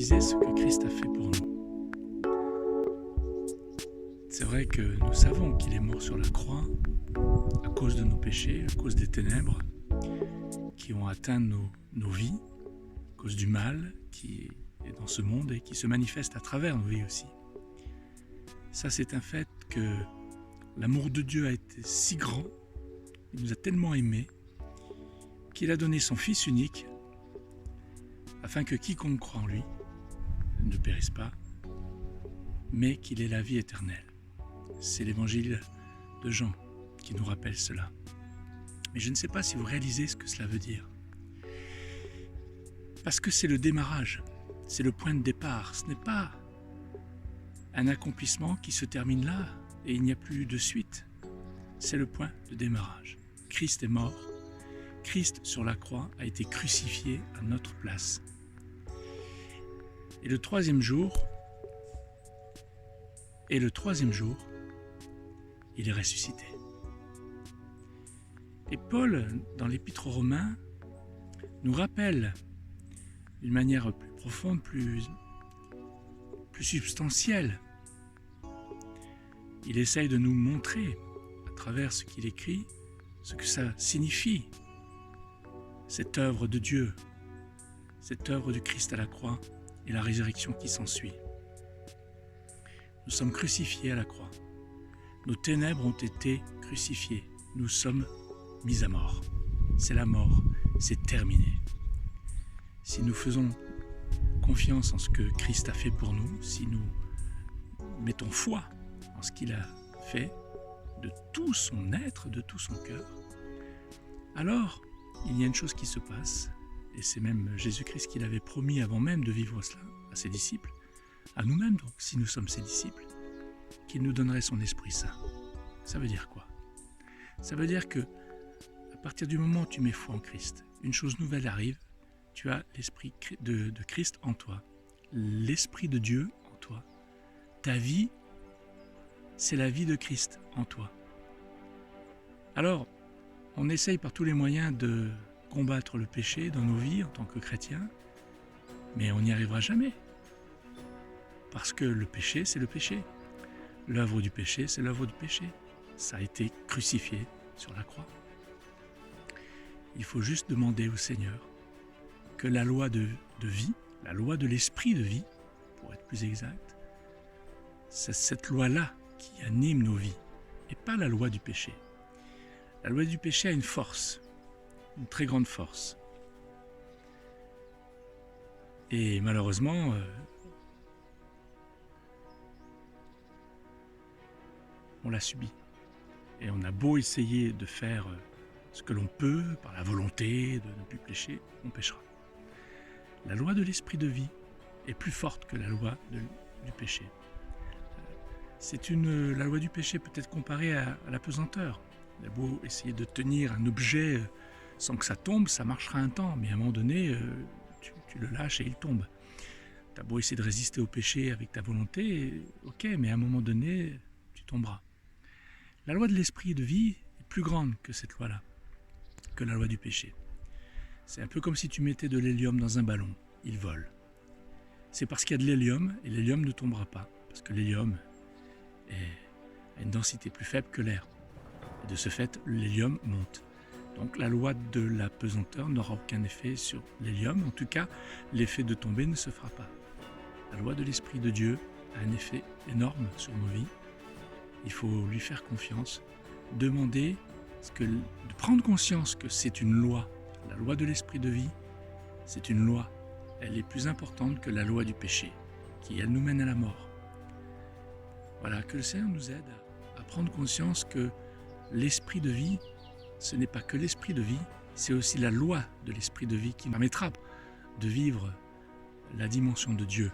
réaliser ce que Christ a fait pour nous. C'est vrai que nous savons qu'il est mort sur la croix à cause de nos péchés, à cause des ténèbres qui ont atteint nos vies, à cause du mal qui est dans ce monde et qui se manifeste à travers nos vies aussi. Ça, c'est un fait que l'amour de Dieu a été si grand, il nous a tellement aimés, qu'il a donné son Fils unique afin que quiconque croit en lui ne périsse pas, mais qu'il ait la vie éternelle. C'est l'évangile de Jean qui nous rappelle cela. Mais je ne sais pas si vous réalisez ce que cela veut dire. Parce que c'est le démarrage, c'est le point de départ. Ce n'est pas un accomplissement qui se termine là et il n'y a plus de suite. C'est le point de démarrage. Christ est mort. Christ sur la croix a été crucifié à notre place. Et le troisième jour, il est ressuscité. Et Paul, dans l'Épître aux Romains, nous rappelle d'une manière plus profonde, plus substantielle. Il essaye de nous montrer, à travers ce qu'il écrit, ce que ça signifie, cette œuvre de Dieu, cette œuvre du Christ à la croix et la résurrection qui s'ensuit. Nous sommes crucifiés à la croix. Nos ténèbres ont été crucifiées. Nous sommes mis à mort. C'est la mort, c'est terminé. Si nous faisons confiance en ce que Christ a fait pour nous, si nous mettons foi en ce qu'il a fait de tout son être, de tout son cœur, alors il y a une chose qui se passe, et c'est même Jésus-Christ qui l'avait promis avant même de vivre cela à ses disciples, à nous-mêmes donc, si nous sommes ses disciples, qu'il nous donnerait son Esprit Saint. Ça veut dire quoi? Ça veut dire que à partir du moment où tu mets foi en Christ, une chose nouvelle arrive, tu as l'Esprit de Christ en toi, l'Esprit de Dieu en toi. Ta vie, c'est la vie de Christ en toi. Alors, on essaye par tous les moyens de combattre le péché dans nos vies en tant que chrétiens, mais on n'y arrivera jamais. Parce que le péché, c'est le péché. L'œuvre du péché, c'est l'œuvre du péché. Ça a été crucifié sur la croix. Il faut juste demander au Seigneur que la loi de vie, la loi de l'esprit de vie, pour être plus exact, c'est cette loi-là qui anime nos vies, et pas la loi du péché. La loi du péché a une force, une très grande force. Et malheureusement, on l'a subi. Et on a beau essayer de faire ce que l'on peut, par la volonté de ne plus pécher, on péchera. La loi de l'esprit de vie est plus forte que la loi du péché. La loi du péché peut être comparée à la pesanteur. Il a beau essayer de tenir un objet sans que ça tombe, ça marchera un temps, mais à un moment donné, tu le lâches et il tombe. Tu as beau essayer de résister au péché avec ta volonté, ok, mais à un moment donné, tu tomberas. La loi de l'esprit de vie est plus grande que cette loi-là, que la loi du péché. C'est un peu comme si tu mettais de l'hélium dans un ballon, il vole. C'est parce qu'il y a de l'hélium, et l'hélium ne tombera pas, parce que l'hélium a une densité plus faible que l'air. Et de ce fait, l'hélium monte. Donc la loi de la pesanteur n'aura aucun effet sur l'hélium, en tout cas, l'effet de tomber ne se fera pas. La loi de l'Esprit de Dieu a un effet énorme sur nos vies. Il faut lui faire confiance, demander de prendre conscience que c'est une loi. La loi de l'esprit de vie, c'est une loi. Elle est plus importante que la loi du péché, qui elle nous mène à la mort. Voilà, que le Seigneur nous aide à prendre conscience que l'esprit de vie, ce n'est pas que l'esprit de vie, c'est aussi la loi de l'esprit de vie qui nous permettra de vivre la dimension de Dieu